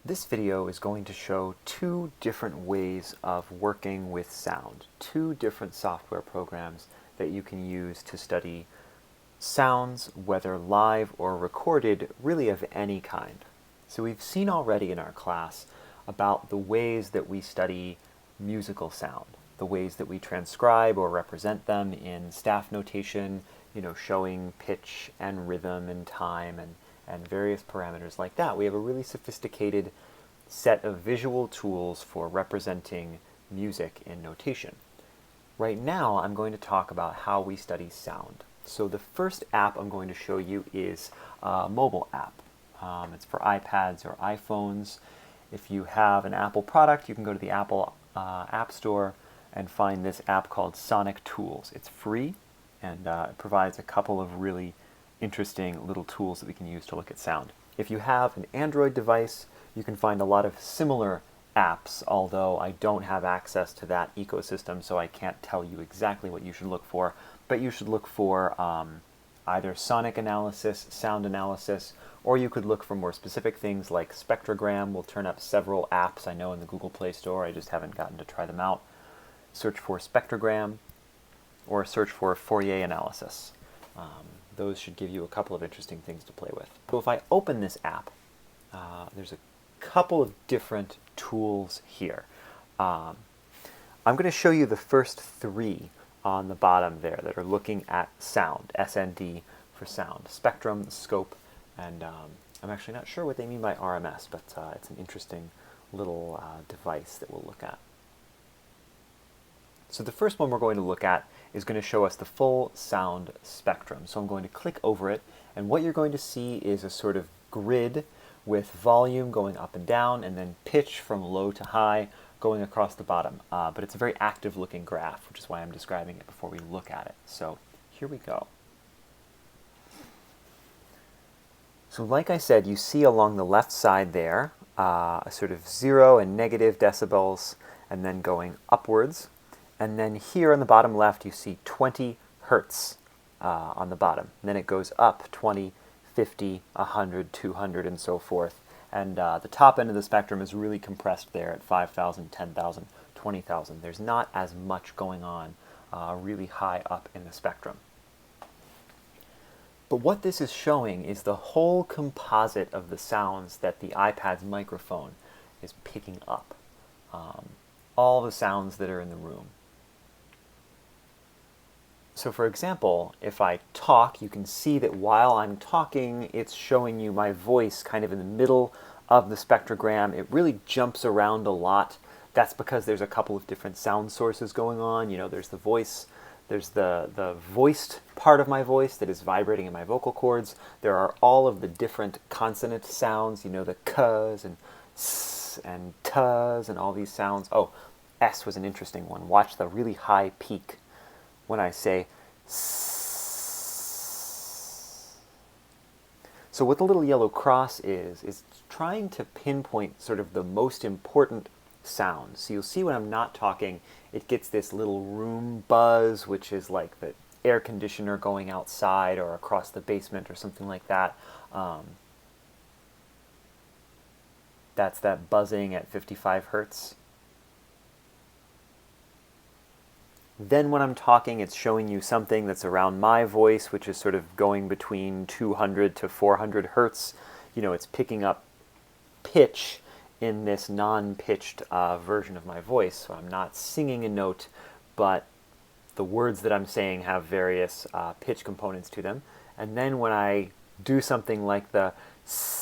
This video is going to show two different ways of working with sound, two different software programs that you can use to study sounds, whether live or recorded, really of any kind. So we've seen already in our class about the ways that we study musical sound, the ways that we transcribe or represent them in staff notation, showing pitch and rhythm and time and various parameters like that. We have a really sophisticated set of visual tools for representing music in notation. Right now, I'm going to talk about how we study sound. So the first app I'm going to show you is a mobile app. It's for iPads or iPhones. If you have an Apple product, you can go to the Apple App Store and find this app called Sonic Tools. It's free, and it provides a couple of really interesting little tools that we can use to look at sound. If you have an Android device, you can find a lot of similar apps, although I don't have access to that ecosystem, so I can't tell you exactly what you should look for. But you should look for either sonic analysis, sound analysis, or you could look for more specific things like Spectrogram. Will turn up several apps I know in the Google Play Store. I just haven't gotten to try them out. Search for Spectrogram or search for Fourier analysis. Those should give you a couple of interesting things to play with. So if I open this app, there's a couple of different tools here. I'm going to show you the first three on the bottom there that are looking at sound, SND for sound, spectrum, scope, and I'm actually not sure what they mean by RMS, but it's an interesting little device that we'll look at. So the first one we're going to look at is going to show us the full sound spectrum. So I'm going to click over it, and what you're going to see is a sort of grid with volume going up and down, and then pitch from low to high going across the bottom. But it's a very active looking graph, which is why I'm describing it before we look at it. So here we go. So like I said, you see along the left side there a sort of 0 and negative decibels, and then going upwards. And then here on the bottom left, you see 20 hertz on the bottom. And then it goes up 20, 50, 100, 200, and so forth. And the top end of the spectrum is really compressed there at 5,000, 10,000, 20,000. There's not as much going on really high up in the spectrum. But what this is showing is the whole composite of the sounds that the iPad's microphone is picking up. All the sounds that are in the room. So for example, if I talk, you can see that while I'm talking, it's showing you my voice kind of in the middle of the spectrogram. It really jumps around a lot. That's because there's a couple of different sound sources going on. There's the voice, there's the voiced part of my voice that is vibrating in my vocal cords. There are all of the different consonant sounds, the k's and s and t's and all these sounds. Oh, S was an interesting one. Watch the really high peak when I say s. So what the little yellow cross is trying to pinpoint sort of the most important sounds. So you'll see when I'm not talking, it gets this little room buzz, which is like the air conditioner going outside or across the basement or something like that. That's that buzzing at 55 hertz. Then when I'm talking, it's showing you something that's around my voice, which is sort of going between 200 to 400 hertz. It's picking up pitch in this non-pitched version of my voice. So I'm not singing a note, but the words that I'm saying have various pitch components to them. And then when I do something like the s,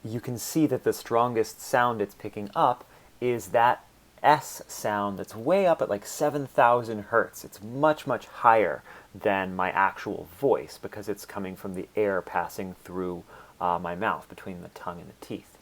you can see that the strongest sound it's picking up is that S sound that's way up at like 7,000 hertz. It's much, much higher than my actual voice because it's coming from the air passing through my mouth between the tongue and the teeth.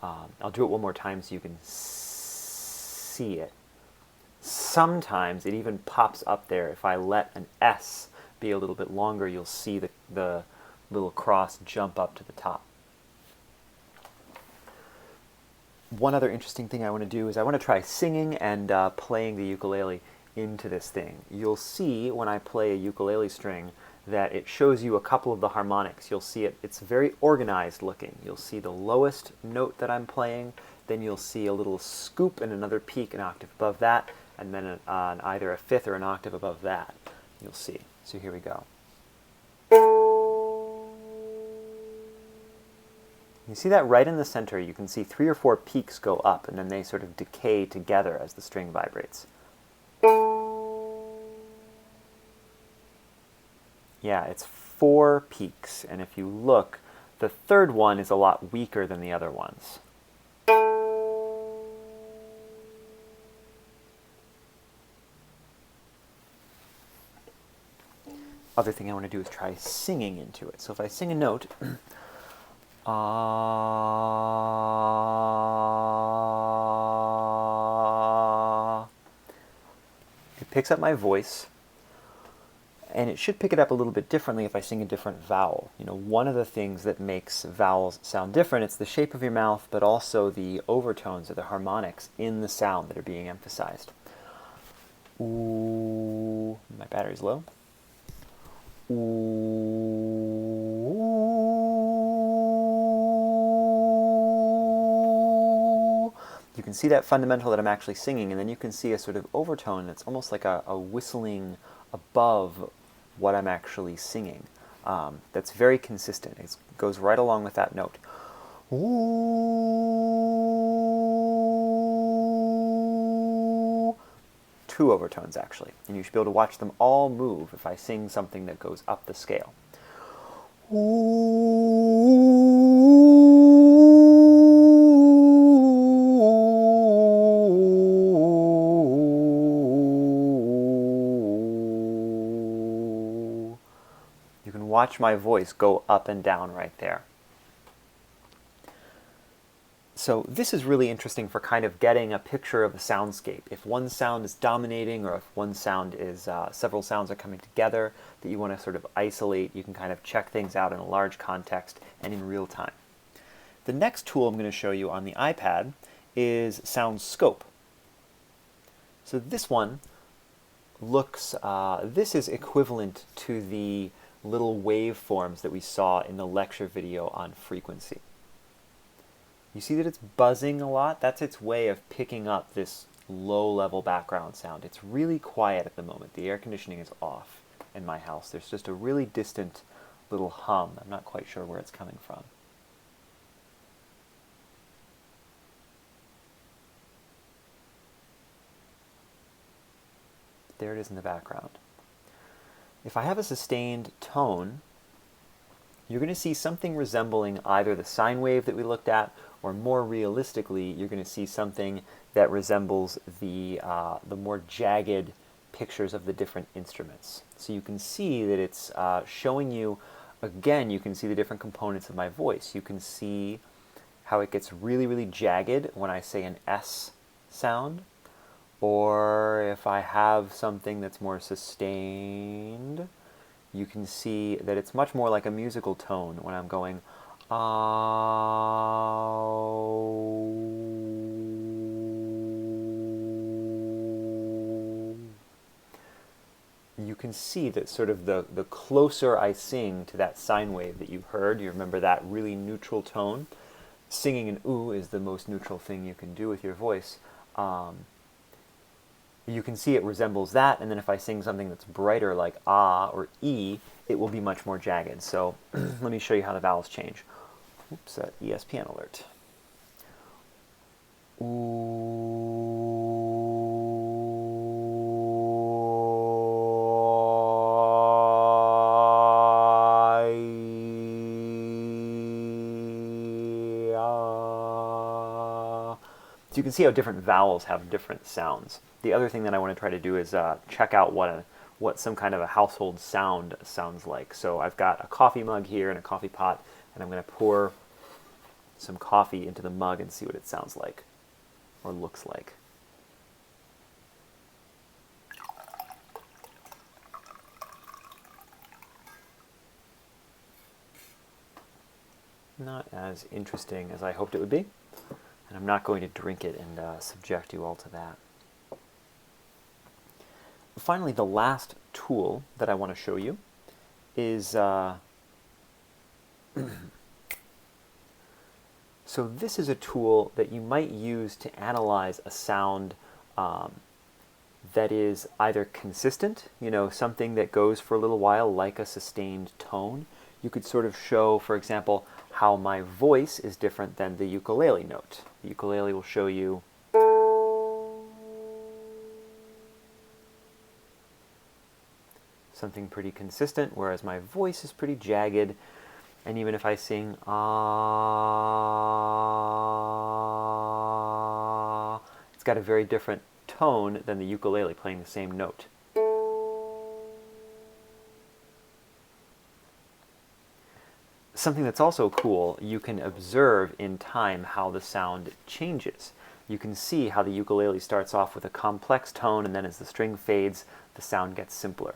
I'll do it one more time so you can see it. Sometimes it even pops up there. If I let an S be a little bit longer, you'll see the little cross jump up to the top. One other interesting thing I want to do is I want to try singing and playing the ukulele into this thing. You'll see when I play a ukulele string that it shows you a couple of the harmonics. You'll see it's very organized looking. You'll see the lowest note that I'm playing, then you'll see a little scoop and another peak an octave above that, and then either a fifth or an octave above that. You'll see. So here we go. You see that right in the center, you can see 3 or 4 peaks go up, and then they sort of decay together as the string vibrates. Yeah, it's 4 peaks, and if you look, the third one is a lot weaker than the other ones. Other thing I want to do is try singing into it. So if I sing a note, it picks up my voice, and it should pick it up a little bit differently if I sing a different vowel. You know, one of the things that makes vowels sound different, it's the shape of your mouth, but also the overtones or the harmonics in the sound that are being emphasized. Ooh, my battery's low. Ooh. You can see that fundamental that I'm actually singing, and then you can see a sort of overtone that's almost like a whistling above what I'm actually singing. That's very consistent. It goes right along with that note. Ooh. 2 overtones actually, and you should be able to watch them all move if I sing something that goes up the scale. You can watch my voice go up and down right there. So this is really interesting for kind of getting a picture of a soundscape. If one sound is dominating, or if one sound is, several sounds are coming together that you want to sort of isolate, you can kind of check things out in a large context and in real time. The next tool I'm going to show you on the iPad is Sound Scope. So this one looks, this is equivalent to the little waveforms that we saw in the lecture video on frequency. You see that it's buzzing a lot? That's its way of picking up this low-level background sound. It's really quiet at the moment. The air conditioning is off in my house. There's just a really distant little hum. I'm not quite sure where it's coming from. There it is in the background. If I have a sustained tone, you're going to see something resembling either the sine wave that we looked at, or more realistically, you're going to see something that resembles the more jagged pictures of the different instruments. So you can see that it's showing you, again, you can see the different components of my voice. You can see how it gets really, really jagged when I say an S sound, or if I have something that's more sustained, you can see that it's much more like a musical tone when I'm going, you can see that sort of the closer I sing to that sine wave that you heard, you remember that really neutral tone, singing an ooh is the most neutral thing you can do with your voice. You can see it resembles that, and then if I sing something that's brighter like ah or e, it will be much more jagged. So let me show you how the vowels change. Oops, ESPN alert. So you can see how different vowels have different sounds. The other thing that I want to try to do is check out what some kind of a household sound sounds like. So I've got a coffee mug here and a coffee pot, and I'm going to pour some coffee into the mug and see what it sounds like or looks like. Not as interesting as I hoped it would be, and I'm not going to drink it and subject you all to that. Finally, the last tool that I want to show you is so this is a tool that you might use to analyze a sound that is either consistent, something that goes for a little while like a sustained tone. You could sort of show, for example, how my voice is different than the ukulele note. The ukulele will show you something pretty consistent, whereas my voice is pretty jagged. And even if I sing ah, it's got a very different tone than the ukulele playing the same note. Something that's also cool, you can observe in time how the sound changes. You can see how the ukulele starts off with a complex tone, and then as the string fades, the sound gets simpler.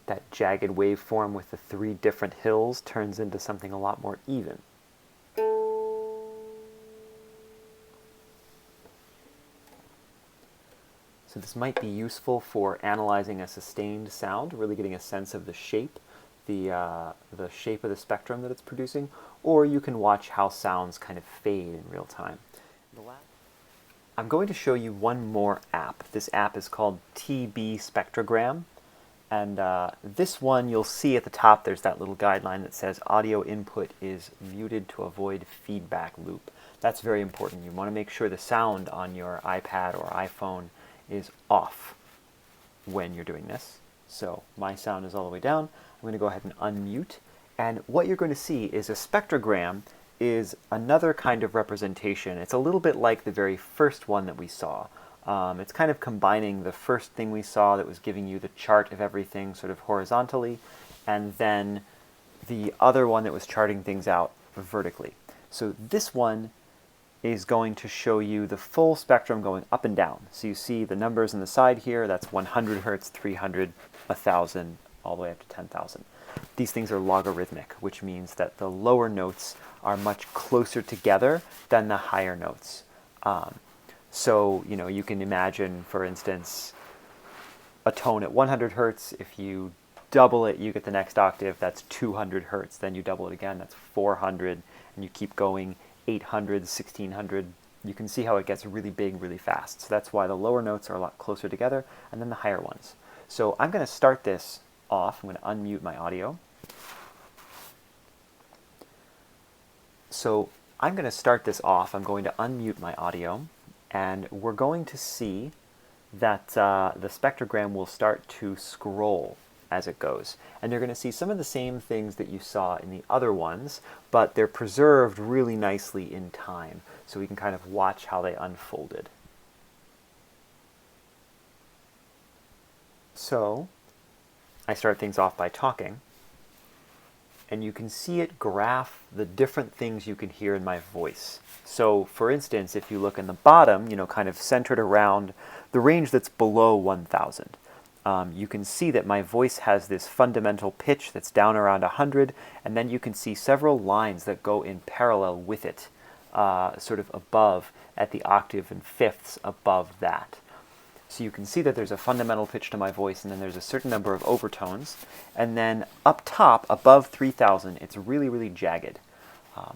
That jagged waveform with the 3 different hills turns into something a lot more even. So this might be useful for analyzing a sustained sound, really getting a sense of the shape, the shape of the spectrum that it's producing, or you can watch how sounds kind of fade in real time. I'm going to show you one more app. This app is called TB Spectrogram, and this one you'll see at the top there's that little guideline that says audio input is muted to avoid feedback loop. That's very important. You want to make sure the sound on your iPad or iPhone is off when you're doing this. So my sound is all the way down. I'm going to go ahead and unmute. And what you're going to see is a spectrogram is another kind of representation. It's a little bit like the very first one that we saw. It's kind of combining the first thing we saw that was giving you the chart of everything sort of horizontally, and then the other one that was charting things out vertically. So this one is going to show you the full spectrum going up and down. So you see the numbers on the side here, that's 100 hertz, 300, 1,000, all the way up to 10,000. These things are logarithmic, which means that the lower notes are much closer together than the higher notes. So, you can imagine, for instance, a tone at 100 hertz. If you double it, you get the next octave, that's 200 hertz. Then you double it again, that's 400, and you keep going 800, 1600. You can see how it gets really big really fast. So that's why the lower notes are a lot closer together, and then the higher ones. So I'm going to start this off. I'm going to unmute my audio. So I'm going to start this off. I'm going to unmute my audio, and we're going to see that the spectrogram will start to scroll as it goes. And you're going to see some of the same things that you saw in the other ones, but they're preserved really nicely in time, so we can kind of watch how they unfolded. So I start things off by talking, and you can see it graph the different things you can hear in my voice. So for instance, if you look in the bottom, kind of centered around the range that's below 1,000, you can see that my voice has this fundamental pitch that's down around 100, and then you can see several lines that go in parallel with it, sort of above at the octave and fifths above that. So you can see that there's a fundamental pitch to my voice, and then there's a certain number of overtones. And then up top, above 3,000, it's really, really jagged.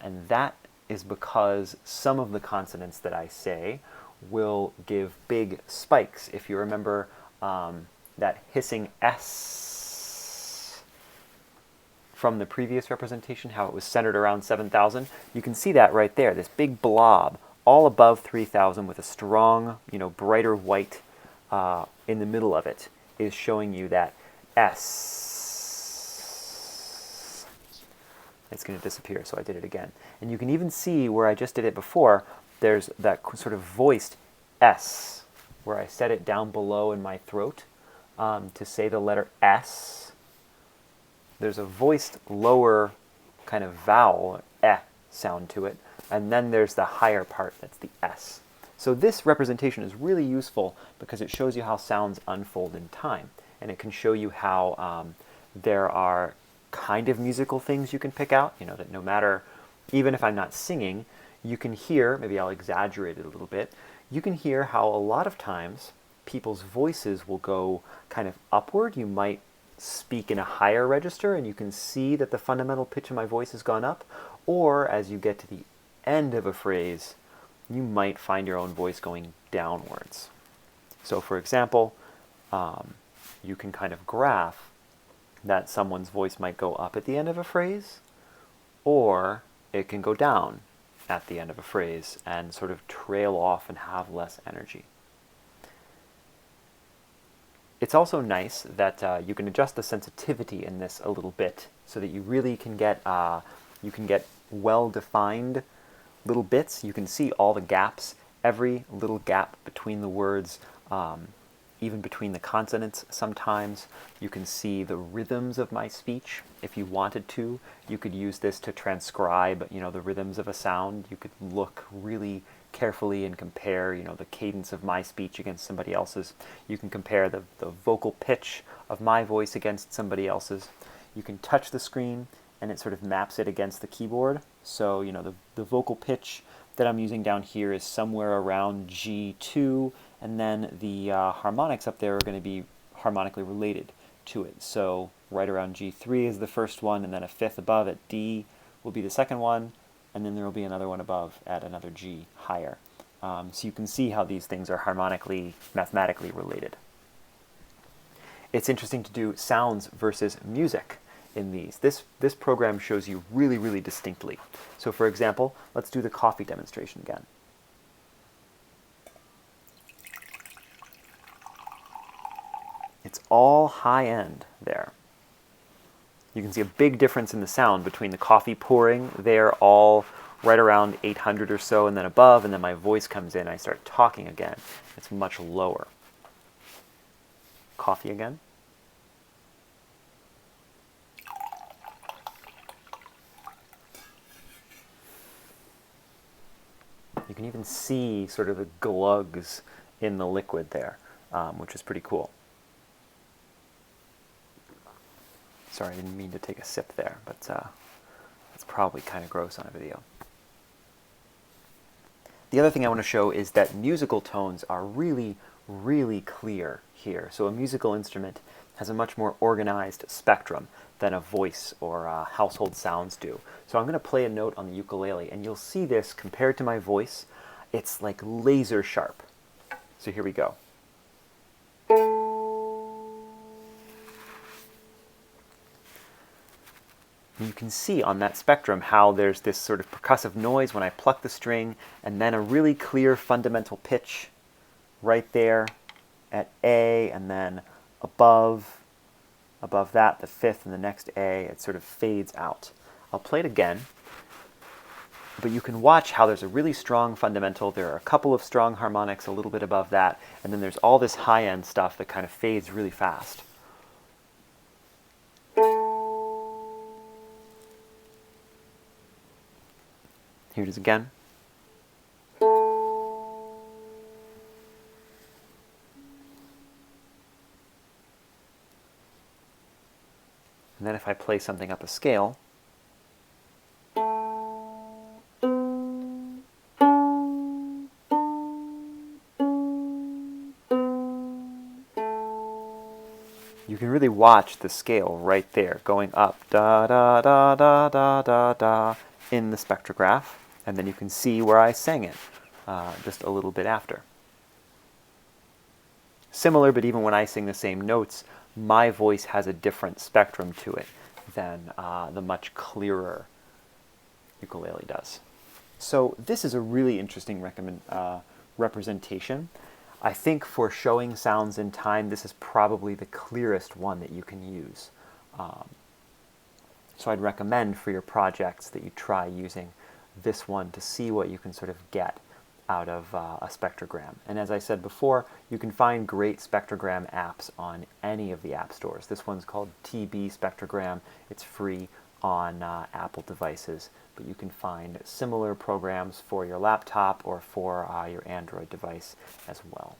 And that is because some of the consonants that I say will give big spikes. If you remember that hissing S from the previous representation, how it was centered around 7,000, you can see that right there, this big blob, all above 3,000 with a strong, brighter white in the middle of it, is showing you that S. It's going to disappear, so I did it again. And you can even see where I just did it before, there's that sort of voiced S, where I set it down below in my throat to say the letter S. There's a voiced lower kind of vowel, sound to it, and then there's the higher part, that's the S. So this representation is really useful because it shows you how sounds unfold in time. And it can show you how there are kind of musical things you can pick out, that no matter, even if I'm not singing, you can hear, maybe I'll exaggerate it a little bit, you can hear how a lot of times people's voices will go kind of upward. You might speak in a higher register and you can see that the fundamental pitch of my voice has gone up, or as you get to the end of a phrase, you might find your own voice going downwards. So for example, you can kind of graph that someone's voice might go up at the end of a phrase, or it can go down at the end of a phrase and sort of trail off and have less energy. It's also nice that you can adjust the sensitivity in this a little bit so that you really can get well-defined little bits. You can see all the gaps, every little gap between the words, even between the consonants sometimes. You can see the rhythms of my speech. If you wanted to, you could use this to transcribe, the rhythms of a sound. You could look really carefully and compare, the cadence of my speech against somebody else's. You can compare the vocal pitch of my voice against somebody else's. You can touch the screen and it sort of maps it against the keyboard. So, the vocal pitch that I'm using down here is somewhere around G2, and then the harmonics up there are going to be harmonically related to it. So right around G3 is the first one, and then a fifth above at D will be the second one, and then there will be another one above at another G higher. So you can see how these things are harmonically, mathematically related. It's interesting to do sounds versus music in these. This program shows you really, really distinctly. So for example, let's do the coffee demonstration again. It's all high end there. You can see a big difference in the sound between the coffee pouring there, all right around 800 or so, and then above, and then my voice comes in, I start talking again. It's much lower. Coffee again. You can even see sort of the glugs in the liquid there, which is pretty cool. Sorry, I didn't mean to take a sip there, but it's probably kind of gross on a video. The other thing I want to show is that musical tones are really, really clear here. So a musical instrument has a much more organized spectrum than a voice or household sounds do. So I'm going to play a note on the ukulele, and you'll see this compared to my voice. It's like laser sharp. So here we go. You can see on that spectrum how there's this sort of percussive noise when I pluck the string, and then a really clear fundamental pitch right there at A, and then above that, the fifth and the next A, it sort of fades out. I'll play it again, but you can watch how there's a really strong fundamental. There are a couple of strong harmonics a little bit above that, and then there's all this high-end stuff that kind of fades really fast. Here it is again. And then if I play something up a scale, you can really watch the scale right there going up, da da da da da da da, in the spectrograph, and then you can see where I sang it just a little bit after. Similar, but even when I sing the same notes, my voice has a different spectrum to it than the much clearer ukulele does. So this is a really interesting representation. I think for showing sounds in time, this is probably the clearest one that you can use. So I'd recommend for your projects that you try using this one to see what you can sort of get out of a spectrogram. And as I said before, you can find great spectrogram apps on any of the app stores. This one's called TB Spectrogram. It's free on Apple devices, but you can find similar programs for your laptop or for your Android device as well.